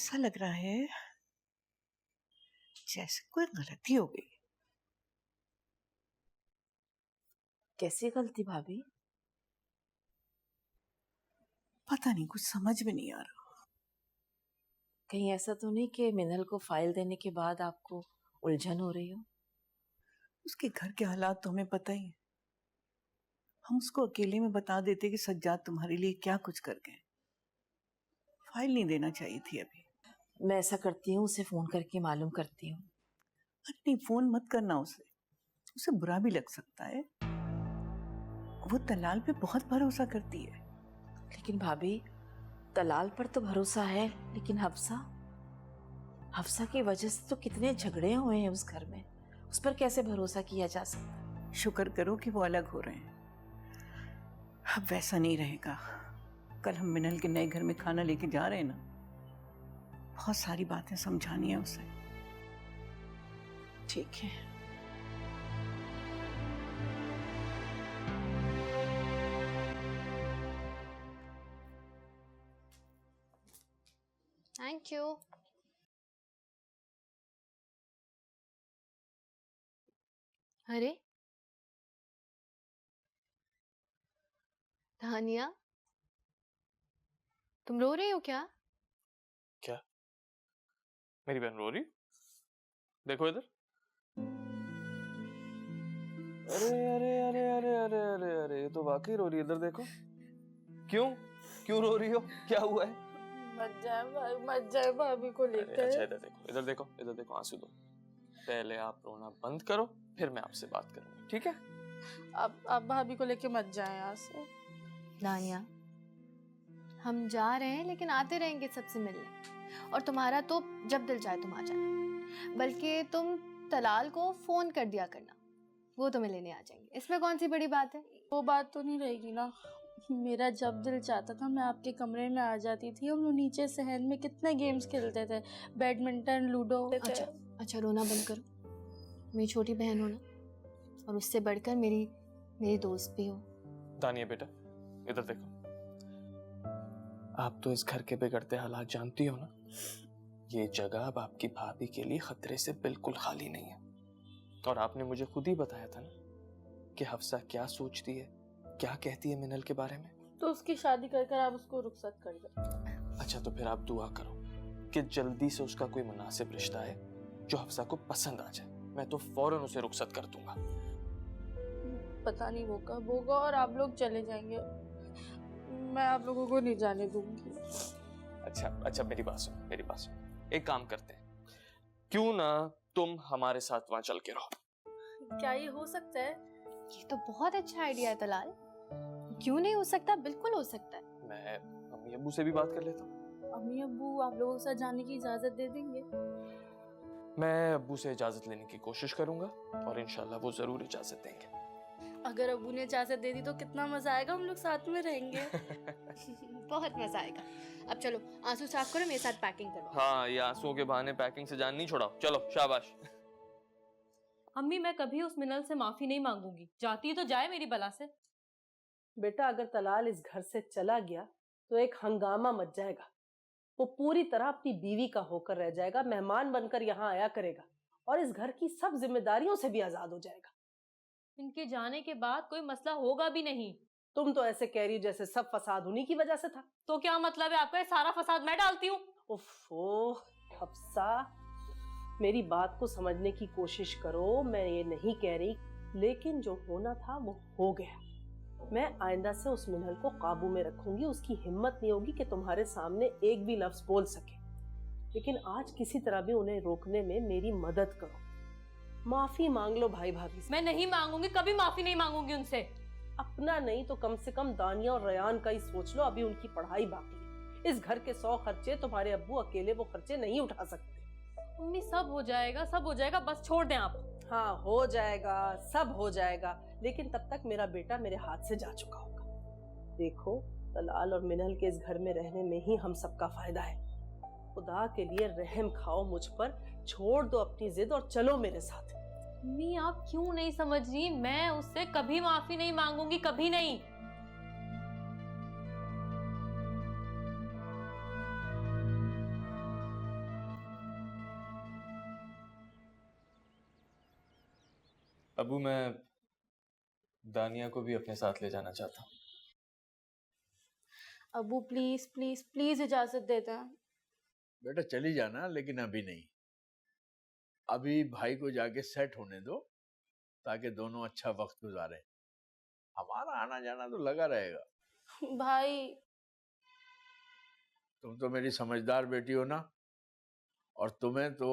ऐसा लग रहा है जैसे कोई गलती हो गई। कैसी गलती भाभी? पता नहीं, कुछ समझ में नहीं आ रहा। कहीं ऐसा तो नहीं कि मिनल को फाइल देने के बाद आपको उलझन हो रही हो? उसके घर के हालात तो हमें पता ही है। हम उसको अकेले में बता देते कि सज्जाद तुम्हारे लिए क्या कुछ कर गए। फाइल नहीं देना चाहिए थी अभी। मैं ऐसा करती हूँ, उसे फोन करके मालूम करती हूँ। अरे नहीं, फोन मत करना उसे बुरा भी लग सकता है। वो तलाल पे बहुत भरोसा करती है। लेकिन भाभी, तलाल पर तो भरोसा है, लेकिन हफ्सा की वजह से तो कितने झगड़े हुए हैं उस घर में। उस पर कैसे भरोसा किया जा सकता? शुक्र करो कि वो अलग हो रहे हैं। अब वैसा नहीं रहेगा। कल हम मिनल के नए घर में खाना लेके जा रहे हैं ना, बहुत सारी बातें समझानी है उसे। ठीक है। Thank you. अरे धानिया, तुम रो रही हो क्या? क्या? मेरी बहन रो रही? देखो इधर। अरे अरे अरे अरे अरे अरे अरे, ये तो वाकई रो रही है। इधर देखो। क्यों क्यों रो रही हो? क्या हुआ है? मत जाए भाभी को लेकर। अच्छा इधर देखो, इधर देखो, इधर देखो। आंसू दो। पहले आप रोना बंद करो, फिर मैं आपसे बात करूंगा, ठीक है? आप भाभी को लेके मत जाए यहाँ से। दानिया, हम जा रहे हैं लेकिन आते रहेंगे सबसे मिलने। और तुम्हारा तो जब दिल चाहे तुम आ जाना। बल्कि तुम तलाल को फोन कर दिया करना, वो तुम्हें लेने आ जाएंगे। इसमें कौन सी बड़ी बात है? वो बात तो नहीं रहेगी ना। मेरा जब दिल चाहता था मैं आपके कमरे में आ जाती थी। हम लोग नीचे सहन में कितने गेम्स खेलते थे, बैडमिंटन, लूडो। अच्छा रोना बंद करो। मेरी छोटी बहन हो ना, और उससे बढ़कर मेरी दोस्त भी हो। दानिया बेटा, इधर देखो। आप तो इस घर के बिगड़ते हालात जानती हो ना। ये जगह अब आपकी भाभी के लिए खतरे से बिल्कुल खाली नहीं है। और आपने मुझे खुद ही बताया था ना कि हफ्सा क्या सोचती है, क्या कहती है मिनल के बारे में। तो उसकी शादी कर आप उसको रुखसत कर दो। अच्छा, तो फिर आप दुआ करो कि जल्दी से उसका कोई मुनासिब रिश्ता है जो हफ्सा को पसंद आ जाए। मैं तो फौरन उसे रुखसत कर दूंगा। पता नहीं वो कब होगा और आप लोग चले जाएंगे। मैं आप लोगों को नहीं जाने दूंगी। अच्छा मेरी बात सुनो। एक काम करते हैं, क्यों ना तुम हमारे साथ वहां चल के रहो। क्या ये हो सकता है? ये तो बहुत अच्छा आइडिया है तलाल। क्यों नहीं हो सकता? बिल्कुल हो सकता है। मैं अम्मी अब्बू से भी बात कर लेता हूँ। अम्मी अब्बू आप लोगों के साथ जाने की इजाजत दे देंगे? मैं अब्बू से इजाजत लेने की कोशिश करूंगा और इंशाल्लाह वो जरूर इजाजत देंगे। अगर अब्बू ने इजाजत दे दी तो कितना मजा आएगा, हम लोग साथ में रहेंगे। बहुत मजा आएगा। अब चलो आंसू साफ करो, मेरे साथ पैकिंग करो। हाँ, ये आंसुओं के बहाने पैकिंग से जान नहीं छोड़ाओ। चलो शाबाश। अम्मी, मैं कभी उस मिनल से माफी नहीं मांगूंगी। जाती तो जाए मेरी बला से। बेटा, अगर तलाल इस घर से चला गया तो एक हंगामा मच जाएगा। वो पूरी तरह अपनी बीवी का होकर रह जाएगा, मेहमान बनकर यहाँ आया करेगा और इस घर की सब जिम्मेदारियों से भी आजाद हो जाएगा। इनके जाने के बाद कोई मसला होगा भी नहीं। तुम तो ऐसे कह रही हो जैसे सब फसाद उन्हीं की वजह से था। तो क्या मतलब है आपका? ये सारा फसाद मैं डालती हूँ? उफ़ो हफ्सा, मेरी बात को समझने की कोशिश करो। मैं ये नहीं कह रही, लेकिन जो होना था वो हो गया। मैं आइंदा से उस मिनल को काबू में रखूंगी। उसकी हिम्मत नहीं होगी कि तुम्हारे सामने एक भी लफ्ज बोल सके। लेकिन आज किसी तरह भी उन्हें रोकने में मेरी मदद करो। माफी मांग लो भाई भाभी से। मैं नहीं मांगूंगी, कभी माफी नहीं मांगूंगी उनसे। अपना नहीं तो कम से कम दानिया और रयान का ही सोच लो। अभी उनकी पढ़ाई बाकी है। इस घर के 100 खर्चे तुम्हारे अब्बू अकेले वो खर्चे नहीं उठा सकते। मम्मी, सब हो जाएगा, बस छोड़ दें आप। हाँ, हो जाएगा, सब हो जाएगा, लेकिन तब तक मेरा बेटा मेरे हाथ से जा चुका होगा। देखो, तलाल और मिनल के इस घर में रहने में ही हम सबका फायदा है। खुदा के लिए रहम खाओ मुझ पर, छोड़ दो अपनी जिद और चलो मेरे साथ। मम्मी, आप क्यों नहीं समझ रही? मैं उससे कभी माफी नहीं मांगूंगी, कभी नहीं। अबू, मैं दानिया को भी अपने साथ ले जाना चाहता हूँ। अबू प्लीज प्लीज प्लीज इजाजत दे दें। बेटा चली जाना, लेकिन अभी नहीं। अभी भाई को जाके सेट होने दो, ताकि दोनों अच्छा वक्त गुजारें। हमारा आना जाना तो लगा रहेगा। भाई तुम तो मेरी समझदार बेटी हो ना, और तुम्हें तो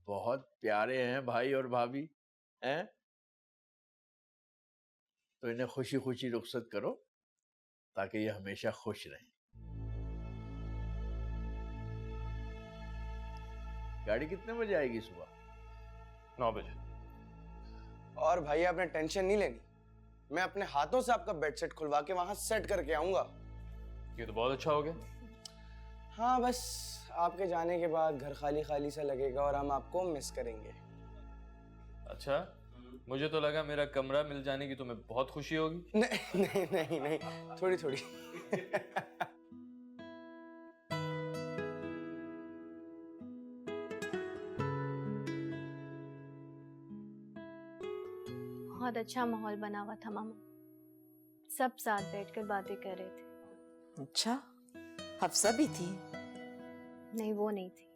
बहुत प्यारे हैं भाई और भाभी हैं, तो इन्हें खुशी खुशी रुखसत करो, ताकि ये हमेशा खुश रहें। गाड़ी कितने बजे आएगी सुबह? 9 बजे। और भाई आपने टेंशन नहीं लेनी, मैं अपने हाथों से आपका बेड सेट खुलवा के वहां सेट करके आऊंगा। ये तो बहुत अच्छा हो गया। हाँ, बस आपके जाने के बाद घर खाली खाली सा लगेगा और हम आपको मिस करेंगे। अच्छा, मुझे तो लगा मेरा कमरा मिल जाने की तुम्हें बहुत खुशी होगी। नहीं नहीं नहीं नहीं, थोड़ी थोड़ी। बहुत अच्छा माहौल बना हुआ था मामा, सब साथ बैठकर बातें कर रहे थे। अच्छा, हफ्सा भी थी? नहीं, वो नहीं थी,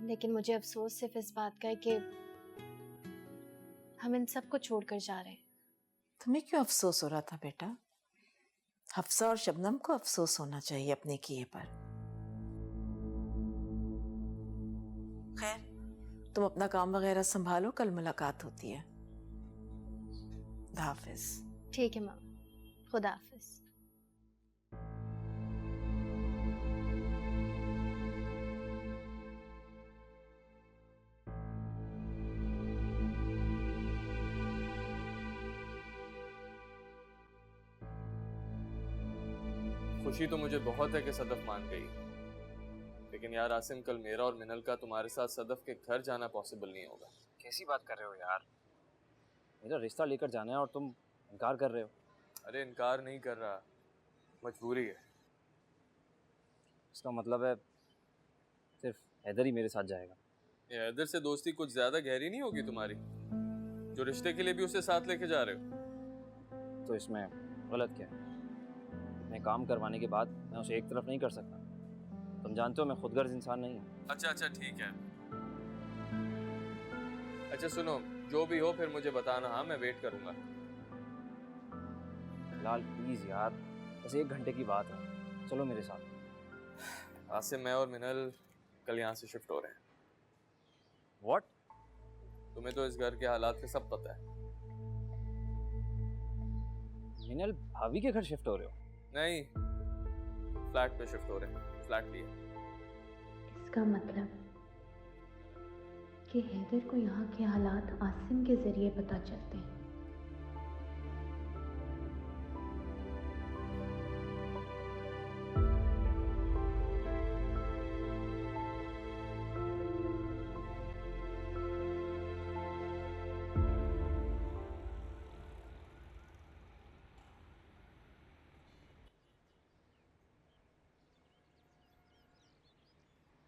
लेकिन मुझे अफसोस सिर्फ इस बात का है कि हम इन सबको छोड़कर जा रहे हैं। तुम्हें क्यों अफसोस हो रहा था बेटा? हफ्सा और शबनम को अफसोस होना चाहिए अपने किए पर। खैर, तुम अपना काम वगैरह संभालो, कल मुलाकात होती है। खुदा हाफिज। ठीक है मामा, खुदा हाफिज। खुशी तो मुझे बहुत है कि सदफ मान गई, लेकिन यार आसिम, कल मेरा और मिनल का तुम्हारे साथ सदफ के घर जाना पॉसिबल नहीं होगा। कैसी बात कर रहे हो यार? मेरा रिश्ता लेकर जाना है और तुम इनकार कर रहे हो। अरे इनकार नहीं कर रहा, मजबूरी है। इसका मतलब है सिर्फ हैदर ही मेरे साथ जाएगा? ये हैदर से दोस्ती कुछ ज्यादा गहरी नहीं होगी तुम्हारी, जो रिश्ते के लिए भी उसे साथ लेके जा रहे हो? तो इसमें गलत क्या है? मैं काम करवाने के बाद मैं उसे एक तरफ नहीं कर सकता। तुम जानते हो मैं खुदगर्ज इंसान नहीं हूँ। अच्छा अच्छा ठीक है। अच्छा सुनो, जो भी हो फिर मुझे बताना। हाँ, मैं वेट करूंगा। फिलहाल प्लीज यार, बस 1 घंटे की बात है, चलो मेरे साथ। आसिम, मैं और मिनल कल यहाँ से शिफ्ट हो रहे हैं। व्हाट? तुम्हें तो इस घर के हालात का सब पता है। मिनल भाभी के घर शिफ्ट हो रहे हो? नहीं, फ्लैट पे शिफ्ट हो रहे हैं। फ्लैट लिया। इसका मतलब कि हैदर को यहाँ के हालात आसिम के जरिए पता चलते हैं।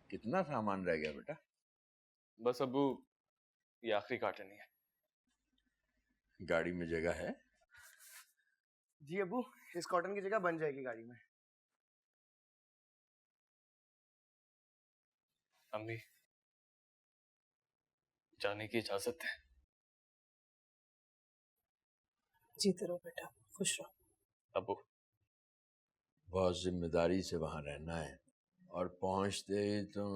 कितना सामान रह गया बेटा? बस अबू, ये आखिरी कार्टन ही है। गाड़ी में जगह है? जी अबू, इस कॉटन की जगह बन जाएगी गाड़ी में। अम्मी, जाने की इजाजत है? जीते रहो बेटा, खुश रहो। अबू, बहुत जिम्मेदारी से वहां रहना है, और पहुंचते ही तुम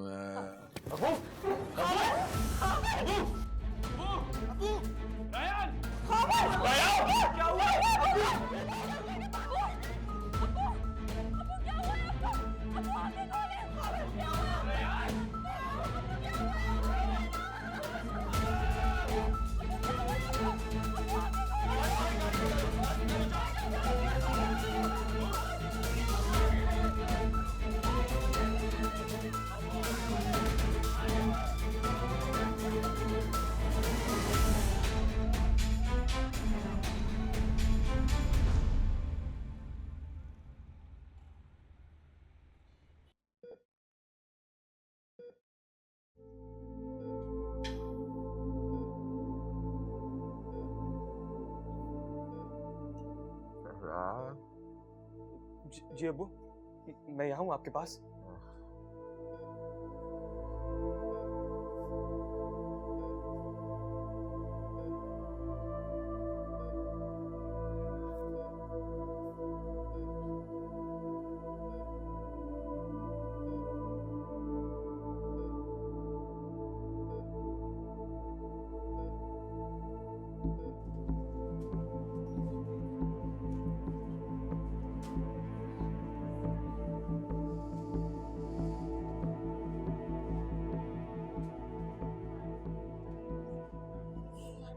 जी अब्बू, मैं यहाँ हूँ आपके पास।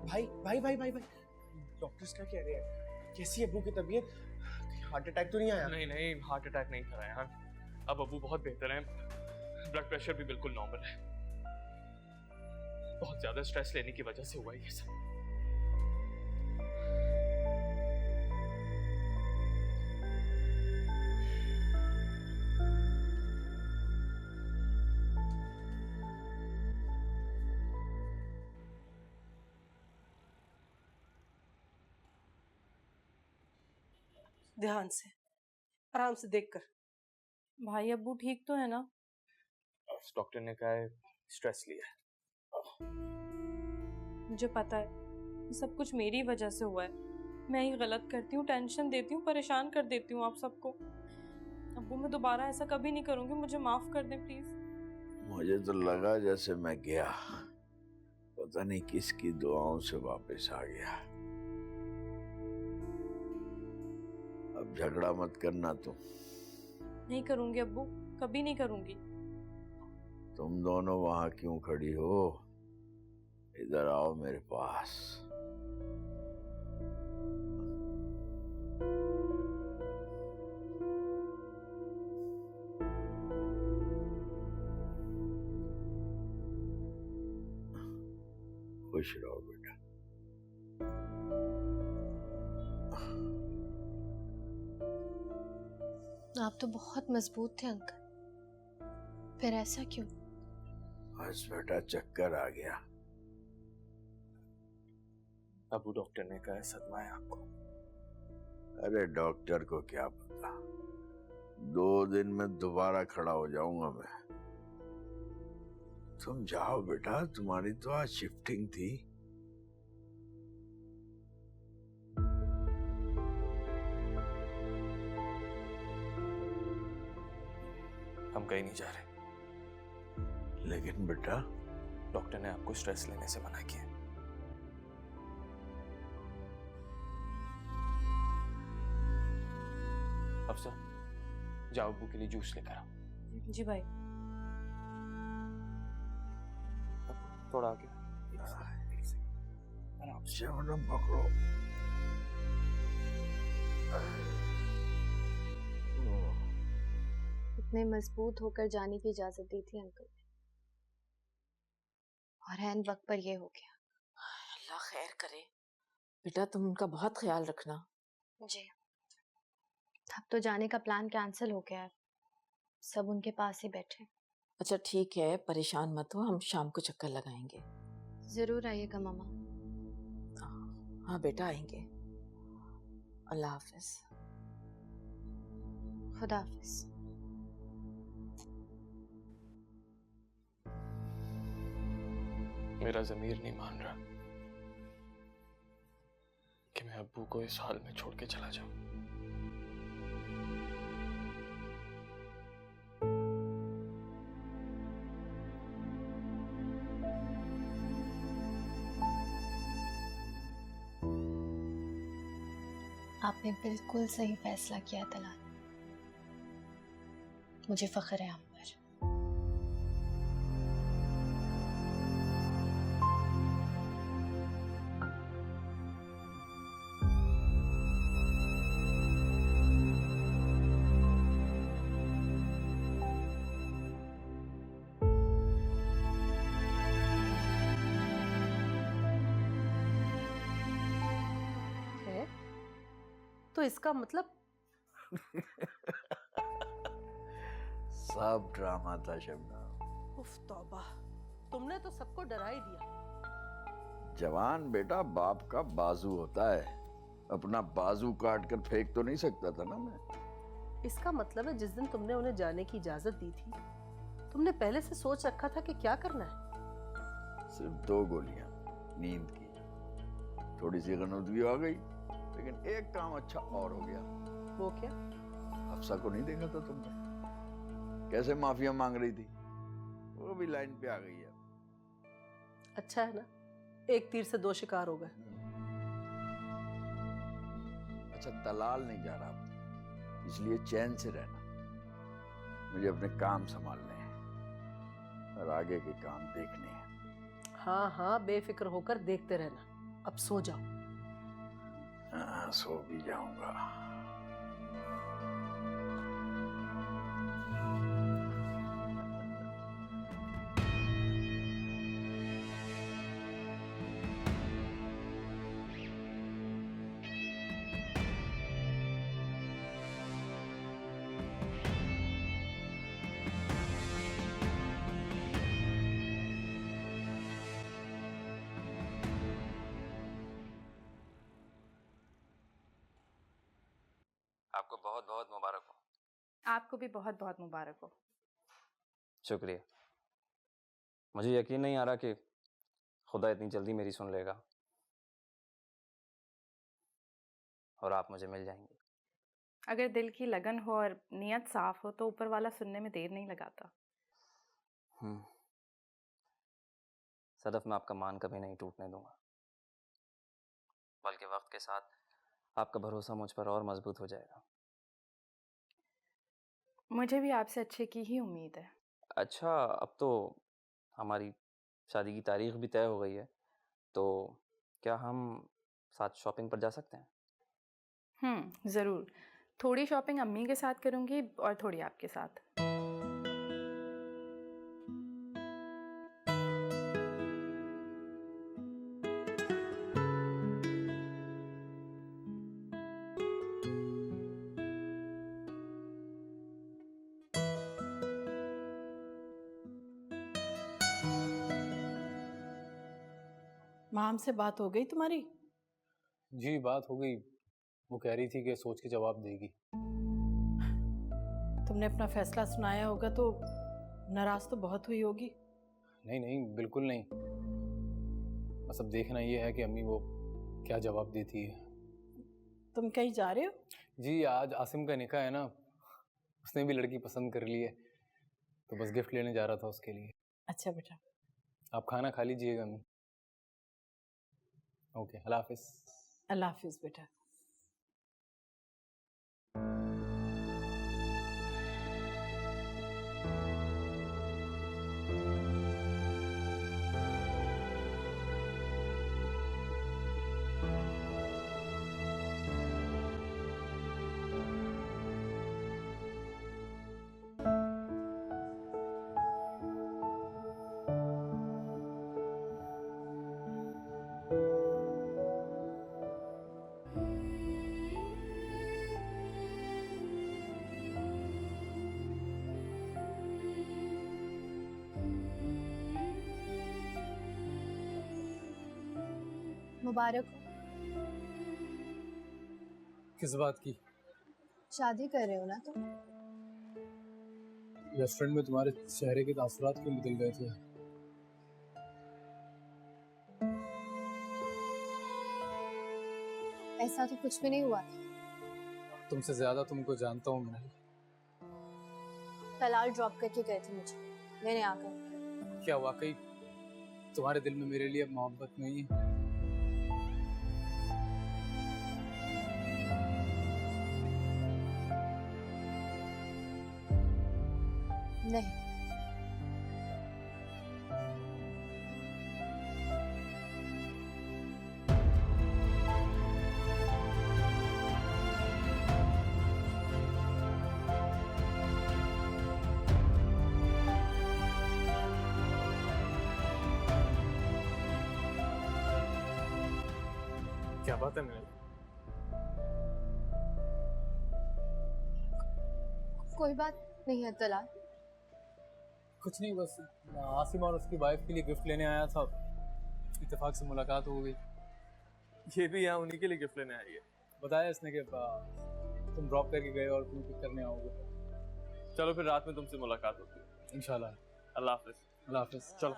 भाई भाई भाई भाई भाई, डॉक्टर्स क्या कह रहे हैं? कैसी है अब्बू की तबीयत? हार्ट अटैक तो नहीं आया? नहीं नहीं, हार्ट अटैक नहीं था यार। अब अब्बू बहुत बेहतर हैं, ब्लड प्रेशर भी बिल्कुल नॉर्मल है। बहुत ज्यादा स्ट्रेस लेने की वजह से हुआ ये सब। ध्यान से, आराम से देखकर। भाई अब्बू ठीक तो है ना? डॉक्टर ने कहा है स्ट्रेस लिया है। मुझे पता है ये सब कुछ मेरी वजह से हुआ है। मैं ही गलत करती हूँ, टेंशन देती हूँ, परेशान कर देती हूँ आप सबको। अब्बू मैं दोबारा ऐसा कभी नहीं करूँगी, मुझे माफ कर दें प्लीज। मुझे तो लगा जैसे मैं गया पता नहीं किसकी दुआओं से वापस आ गया। अब झगड़ा मत करना तुम। नहीं करूँगी अब्बू, कभी नहीं करूँगी। तुम दोनों वहां क्यों खड़ी हो? इधर आओ मेरे पास। खुश रहो बेटा। आप तो बहुत मजबूत थे अंकल, फिर ऐसा क्यों? बस बेटा चक्कर आ गया। अब्बू डॉक्टर ने कहा है सदमा है आपको। अरे डॉक्टर को क्या पता, 2 दिन में दोबारा खड़ा हो जाऊंगा मैं। तुम जाओ बेटा, तुम्हारी तो आज शिफ्टिंग थी। हम कहीं नहीं जा रहे। लेकिन बेटा डॉक्टर ने आपको स्ट्रेस लेने से मना किया। अफसर जाओ अब्बू के लिए जूस लेकर आओ। जी भाई। थोड़ा आगे। आराम से पकड़ो। इतने मजबूत होकर जाने की इजाजत दी थी अंकल ने, और ऐन वक्त पर ये हो गया। अल्लाह खैर करे। बेटा तुम उनका बहुत ख्याल रखना। जी, अब तो जाने का प्लान कैंसिल हो गया है, सब उनके पास ही बैठे। अच्छा ठीक है, परेशान मत हो, हम शाम को चक्कर लगाएंगे। जरूर आइएगा मामा। हाँ बेटा आएंगे। अल्लाह हाफिज। खुदा हाफिज। मेरा ज़मीर नहीं मान रहा कि मैं अब्बू को इस हाल में छोड़ के चला जाऊं। आपने बिल्कुल सही फैसला किया तलाल, मुझे फख्र है आप पर। तो इसका मतलब सब ड्रामा था शबनम। उफ तौबा, तुमने तो सबको डरा ही दिया। जवान बेटा बाप का बाजू होता है, अपना बाजू काट कर फेंक तो नहीं सकता था ना मैं। इसका मतलब है जिस दिन तुमने उन्हें जाने की इजाजत दी थी तुमने पहले से सोच रखा था कि क्या करना है। सिर्फ 2 गोलियां नींद की, थोड़ी सी गनुदगी आ गई, लेकिन एक काम अच्छा और हो गया। वो क्या? हफ्सा को नहीं देखा था तुमने कैसे माफिया मांग रही थी? वो भी लाइन पे आ गई है। अच्छा है ना, एक तीर से 2 शिकार हो गए। अच्छा, तलाल नहीं जा रहा, इसलिए चैन से रहना। मुझे अपने काम संभालने हैं और आगे के काम देखने हैं। हाँ हाँ, बेफिक्र होकर देखते रहना। अब सो जाओ। हाँ, सो भी जाऊंगा। आपको बहुत बहुत मुबारक हो। आपको भी बहुत बहुत मुबारक हो। शुक्रिया। मुझे यकीन नहीं आ रहा कि खुदा इतनी जल्दी मेरी सुन लेगा और आप मुझे मिल जाएंगे। अगर दिल की लगन हो और नियत साफ हो तो ऊपर वाला सुनने में देर नहीं लगाता। सदफ, मैं आपका मान कभी नहीं टूटने दूंगा, बल्कि वक्त के साथ आपका भरोसा मुझ पर और मजबूत हो जाएगा। मुझे भी आपसे अच्छे की ही उम्मीद है। अच्छा, अब तो हमारी शादी की तारीख भी तय हो गई है, तो क्या हम साथ शॉपिंग पर जा सकते हैं? ज़रूर। थोड़ी शॉपिंग अम्मी के साथ करूँगी और थोड़ी आपके साथ। माम से बात हो गई तुम्हारी? जी, बात हो गई। वो कह रही थी कि सोच के जवाब देगी। तुमने अपना फैसला सुनाया होगा तो नाराज तो बहुत हुई होगी। नहीं नहीं, बिल्कुल नहीं। बस अब देखना ये है कि अम्मी वो क्या जवाब देती है। तुम कहीं जा रहे हो? जी, आज आसिम का निकाह है ना, उसने भी लड़की पसंद कर ली है, तो बस गिफ्ट लेने जा रहा था उसके लिए। अच्छा बेटा। आप खाना खा लीजिएगा अम्मी। ओके, अल्लाह हाफिज। अल्लाह हाफिज बेटा। मुबारक हो। किस बात की? शादी कर रहे हो ना तुम? रेस्टोरेंट में तुम्हारे चेहरे के तासुरात क्यों बदल गए थे? ऐसा तो कुछ भी नहीं हुआ। तुमसे ज्यादा तुमको जानता हूँ मैं। तलाल ड्रॉप करके गए थे मुझे लेने आकर। क्या वाकई तुम्हारे दिल में मेरे लिए अब मोहब्बत नहीं है? नहीं। क्या बात है मेरे? कोई बात नहीं है तलाल। कुछ नहीं, बस आसिम और उसकी वाइफ के लिए गिफ्ट लेने आया था, इत्तेफाक से मुलाकात हो गई। ये भी यहाँ उन्हीं के लिए गिफ्ट लेने आई है। बताया इसने कि तुम ड्रॉप करके गए और तुम पिक करने आओगे। चलो फिर रात में तुमसे मुलाकात होती है इंशाल्लाह। अल्लाह हाफिज। अल्लाह हाफिज। चलो।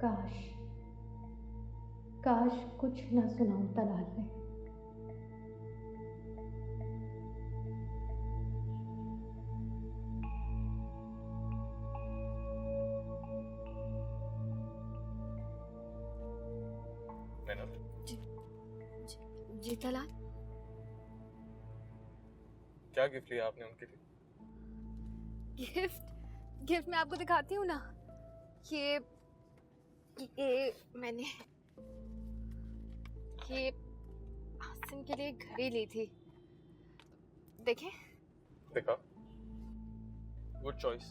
काश काश कुछ ना सुनाऊं तलाल में। जी तलाल, क्या गिफ्ट लिया आपने उनके लिए? गिफ्ट गिफ्ट मैं आपको दिखाती हूँ ना। ये मैंने ये आसिम के लिए घड़ी ली थी, देखें। देखा, गुड चॉइस।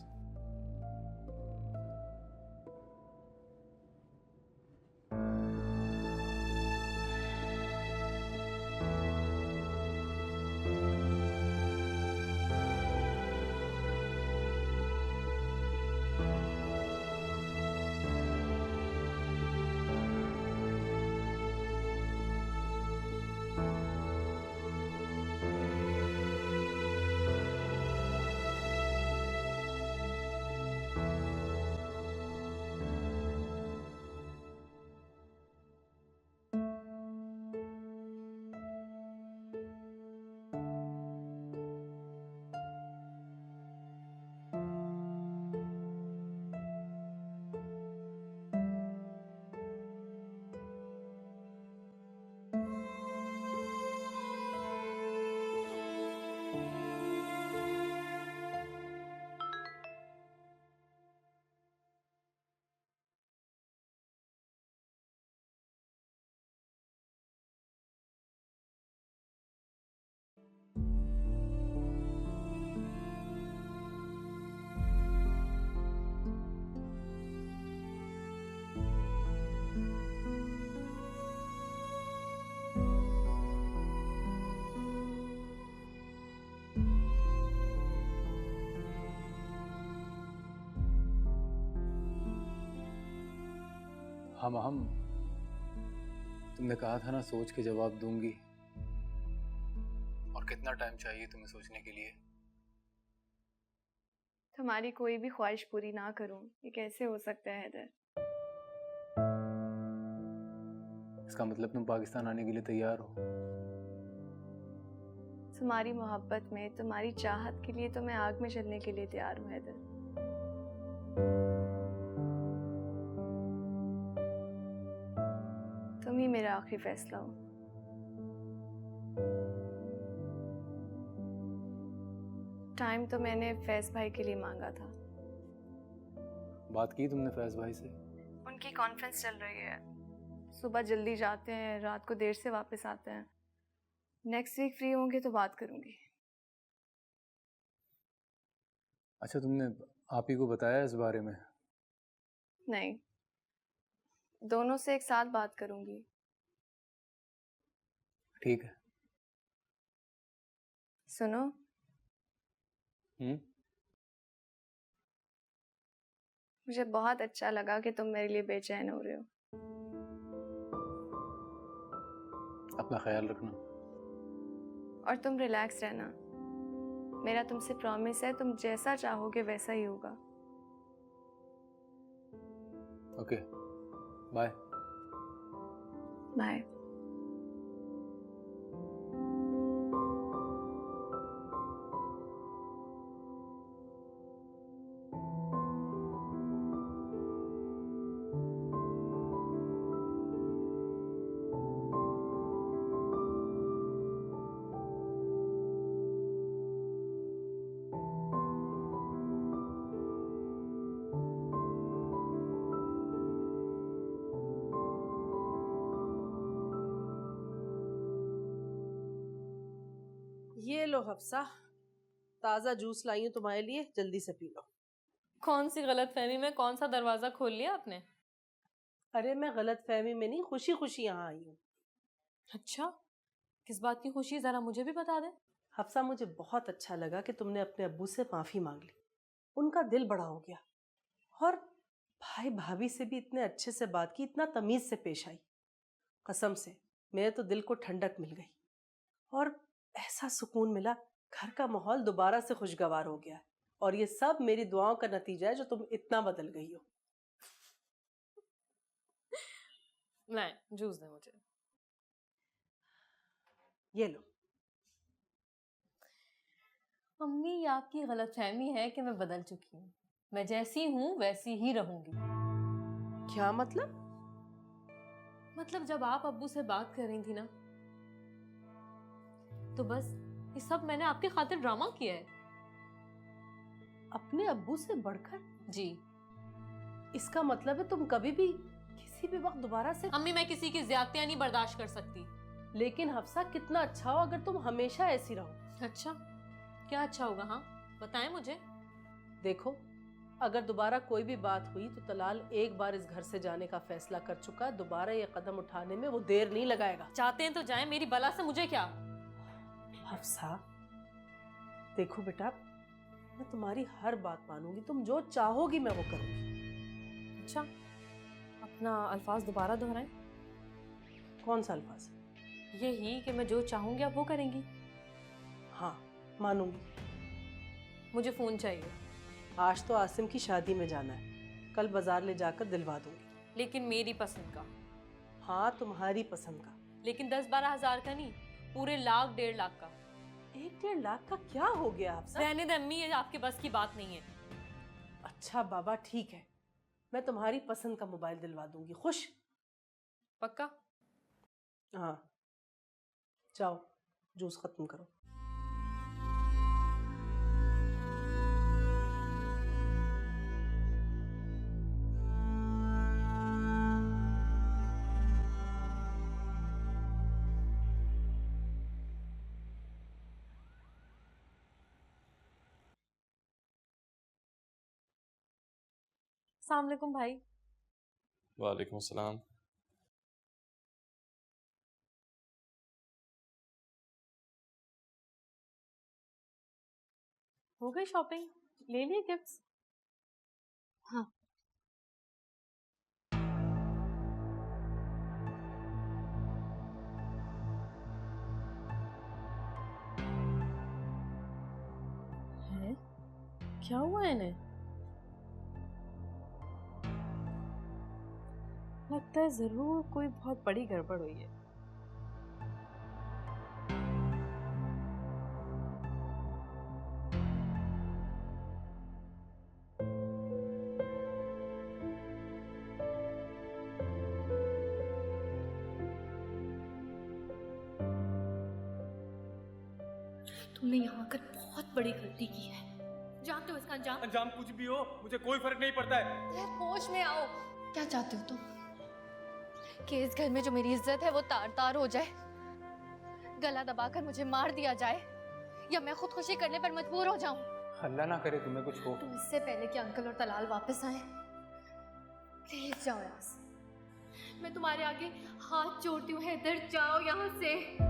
हम तुमने कहा था ना सोच के जवाब दूंगी। और कितना टाइम चाहिए तुम्हें सोचने के लिए? तुम्हारी कोई भी ख्वाहिश पूरी ना करूं, ये कैसे हो सकता है हैदर? इसका मतलब तुम पाकिस्तान आने के लिए तैयार हो? तुम्हारी मोहब्बत में, तुम्हारी चाहत के लिए तो मैं आग में जलने के लिए तैयार हूं हैदर। तुम ही मेरा आखिरी फैसला हो। टाइम तो मैंने फैज भाई के लिए मांगा था। बात की तुमने फैज भाई से? उनकी कॉन्फ्रेंस चल रही है, सुबह जल्दी जाते हैं, रात को देर से वापस आते हैं। नेक्स्ट वीक फ्री होंगे तो बात करूंगी। अच्छा, तुमने आप ही को बताया इस बारे में? नहीं, दोनों से एक साथ बात करूंगी। ठीक है। सुनो, मुझे बहुत अच्छा लगा कि तुम मेरे लिए बेचैन हो रहे हो। अपना ख्याल रखना। और तुम रिलैक्स रहना। मेरा तुमसे प्रॉमिस है, तुम जैसा चाहोगे वैसा ही होगा। Okay, bye. बाय। ये लो हफ्सा, ताजा जूस लाई हूं तुम्हारे लिए, जल्दी से पी लो। कौन सी गलतफहमी में कौन सा दरवाजा खोल लिया आपने? अरे मैं गलतफहमी में नहीं, खुशी खुशी यहाँ आई हूँ। अच्छा, किस बात की खुशी, जरा मुझे भी बता दें। हफ्सा, मुझे बहुत अच्छा लगा कि तुमने अपने अब्बू से माफी मांग ली, उनका दिल बड़ा हो गया, और भाई भाभी से भी इतने अच्छे से बात की, इतना तमीज से पेश आई। कसम से मेरे तो दिल को ठंडक मिल गई और ऐसा सुकून मिला, घर का माहौल दोबारा से खुशगवार हो गया है। और ये सब मेरी दुआओं का नतीजा है जो तुम इतना बदल गई हो। नहीं, जूस दे मुझे। ये लो। मम्मी, ये आपकी गलतफहमी है कि मैं बदल चुकी हूँ। मैं जैसी हूँ वैसी ही रहूंगी। क्या मतलब? मतलब जब आप अब्बू से बात कर रही थी ना, तो बस ये सब मैंने आपके खातिर ड्रामा किया है। अपने अब्बू से बढ़कर? जी। इसका मतलब है तुम कभी भी किसी भी वक्त दोबारा से? अम्मी, मैं किसी की ज्यादतियां नहीं बर्दाश्त कर सकती। लेकिन हफ्सा, कितना अच्छा हो अगर तुम हमेशा ऐसी रहो। अच्छा, क्या अच्छा होगा? हाँ बताएं मुझे। देखो, अगर दोबारा कोई भी बात हुई तो तलाल एक बार इस घर से जाने का फैसला कर चुका है, दोबारा ये कदम उठाने में वो देर नहीं लगाएगा। चाहते हैं तो जाएं, मेरी बला से मुझे क्या। हफ्सा, देखो बेटा, मैं तुम्हारी हर बात मानूंगी, तुम जो चाहोगी मैं वो करूंगी। अच्छा, अपना अल्फाज दोबारा दोहराएं। कौन सा अल्फाज? यही कि मैं जो चाहूंगी आप वो करेंगी। हाँ, मानूंगी। मुझे फोन चाहिए। आज तो आसिम की शादी में जाना है, कल बाजार ले जाकर दिलवा दूंगी। लेकिन मेरी पसंद का। हाँ, तुम्हारी पसंद का। लेकिन 10-12 हजार का नहीं, पूरे लाख 1.5 लाख का। 1-1.5 लाख का क्या हो गया आपसे? रहने दे अम्मी, ये आपके बस की बात नहीं है। अच्छा बाबा, ठीक है, मैं तुम्हारी पसंद का मोबाइल दिलवा दूंगी। खुश? पक्का? हाँ, जाओ जूस खत्म करो। अस्सलाम वालेकुम भाई। वालेकुम सलाम। हो गई शॉपिंग? ले लिए गिफ्ट्स? हाँ। है? क्या हुआ इन्हें? लगता है जरूर कोई बहुत बड़ी गड़बड़ हुई है। तुमने यहाँ आकर बहुत बड़ी गलती की है। जानते हो इसका अंजाम? अंजाम कुछ भी हो, मुझे कोई फर्क नहीं पड़ता है। यार होश में आओ। क्या चाहते हो तुम? कि इस घर में जो मेरी इज्जत है वो तार तार हो जाए, गला दबाकर मुझे मार दिया जाए, या मैं खुदकुशी करने पर मजबूर हो जाऊं? अल्लाह ना करे तुम्हें कुछ हो। तुम इससे पहले कि अंकल और तलाल वापस आए, प्लीज जाओ यहाँ से। मैं तुम्हारे आगे हाथ जोड़ती हूँ, हैदर जाओ यहाँ से।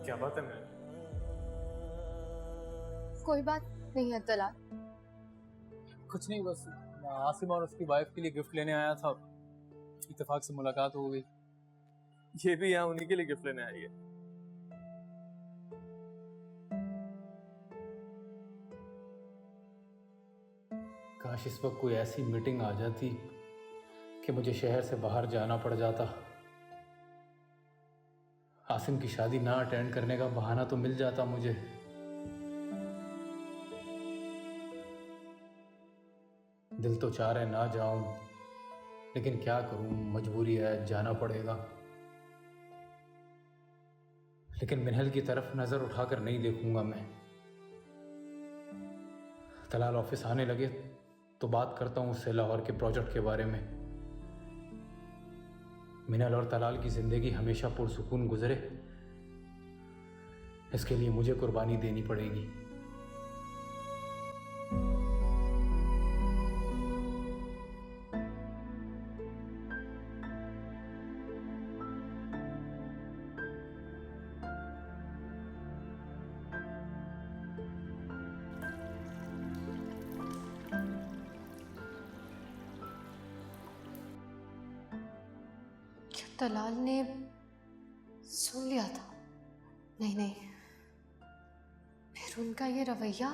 क्या बात है मैं? कोई बात नहीं है तलाल। कुछ नहीं, बस आसिम और उसकी वाइफ के लिए गिफ्ट लेने आया था, इत्तेफाक से मुलाकात हो गई। ये भी यहाँ उन्हीं के लिए गिफ्ट लेने आई है। काश इस वक्त कोई ऐसी मीटिंग आ जाती कि मुझे शहर से बाहर जाना पड़ जाता। आसिम की शादी ना अटेंड करने का बहाना तो मिल जाता मुझे। दिल तो चाह रहा है ना जाऊं, लेकिन क्या करूं, मजबूरी है, जाना पड़ेगा। लेकिन मिनहल की तरफ नजर उठाकर नहीं देखूंगा मैं। तलाल ऑफिस आने लगे तो बात करता हूं उससे लाहौर के प्रोजेक्ट के बारे में। मिनहल और तलाल की जिंदगी हमेशा पुरसुकून गुजरे, इसके लिए मुझे कुर्बानी देनी पड़ेगी। तलाल ने सुन लिया था? नहीं नहीं, फिर उनका ये रवैया,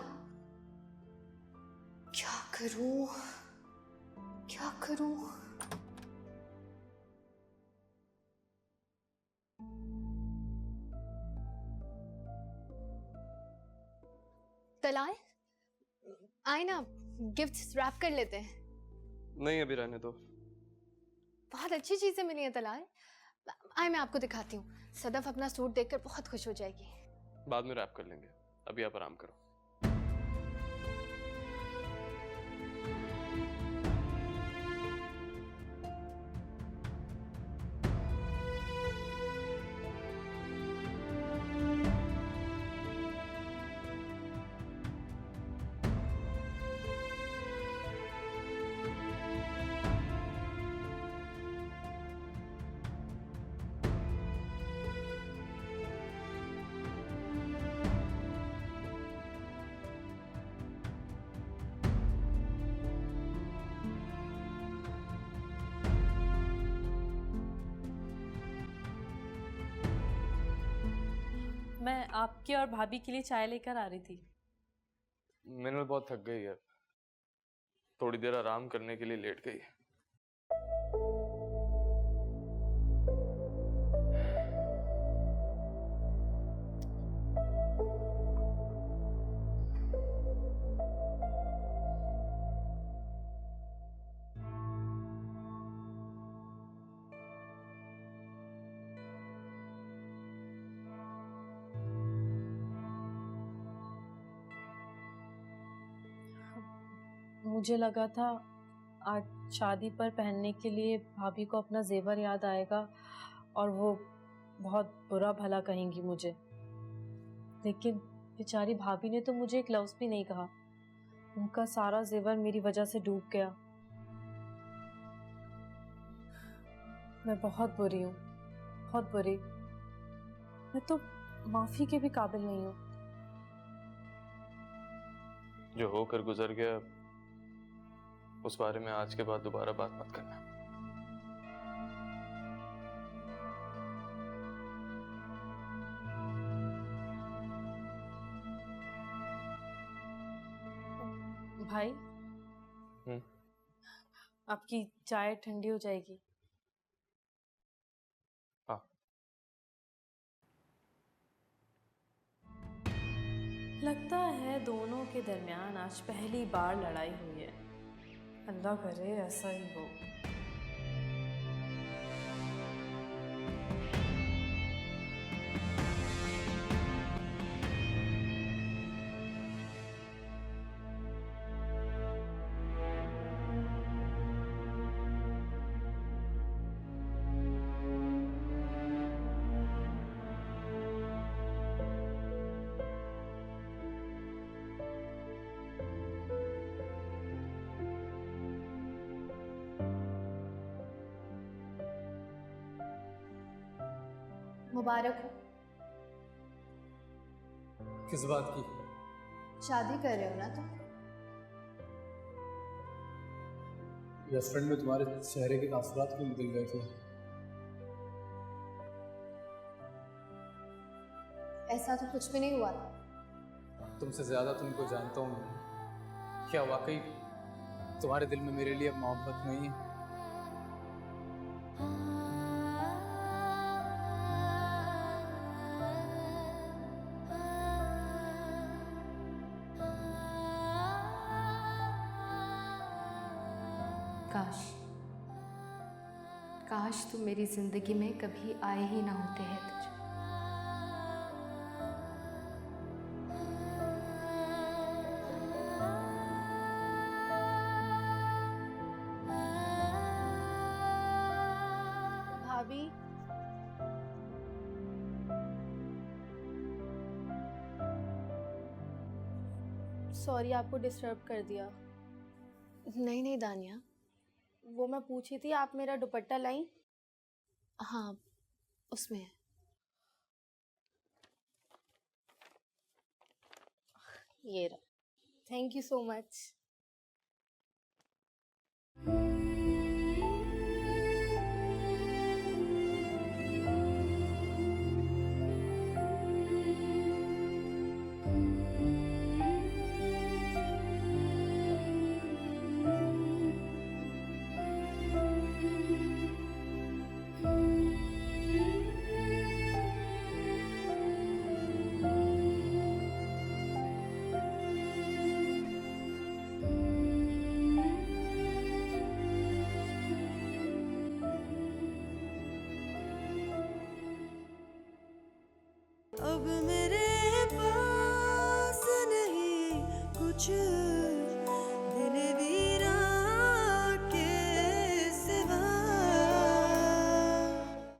क्या करूं क्या करूं? तलाल आए ना, गिफ्ट रैप कर लेते हैं। नहीं, अभी रहने दो। बहुत अच्छी चीजें मिली हैं तलाल। आए मैं आपको दिखाती हूँ। सदफ अपना सूट देखकर बहुत खुश हो जाएगी। बाद में रैप कर लेंगे, अभी आप आराम करो। मैं आपके और भाभी के लिए चाय लेकर आ रही थी। मिनल बहुत थक गई है, थोड़ी देर आराम करने के लिए लेट गई है। मुझे लगा था आज शादी पर पहनने के लिए भाभी को अपना जेवर याद आएगा और वो बहुत बुरा भला कहेंगी मुझे, लेकिन बेचारी भाभी ने तो मुझे एक लफ्ज़ भी नहीं कहा। उनका सारा जेवर मेरी वजह से डूब गया। मैं बहुत बुरी हूँ, बहुत बुरी। मैं तो माफी के भी काबिल नहीं हूँ। जो होकर गुजर गया उस बारे में आज के बाद दोबारा बात मत करना। भाई, आपकी चाय ठंडी हो जाएगी। हाँ। लगता है दोनों के दरमियान आज पहली बार लड़ाई हुई है। अल्लाह करे ऐसा ही हो। मुबारक हो। किस बात की? शादी कर रहे हो ना तुम? रेस्टोरेंट में तुम्हारे चेहरे के तासुरात क्यों बदल गए थे? ऐसा तो कुछ भी नहीं हुआ था। तुमसे ज्यादा तुमको जानता हूँ मैं। क्या वाकई तुम्हारे दिल में मेरे लिए अब मोहब्बत नहीं है? काश काश तुम मेरी जिंदगी में कभी आए ही ना होते हैं तुझ। भाभी, सॉरी आपको डिस्टर्ब कर दिया। नहीं नहीं दानिया। वो मैं पूछी थी, आप मेरा दुपट्टा लाई? हाँ, उसमें है। ये रहा। Thank you so much. अब मेरे पास नहीं कुछ दिन भी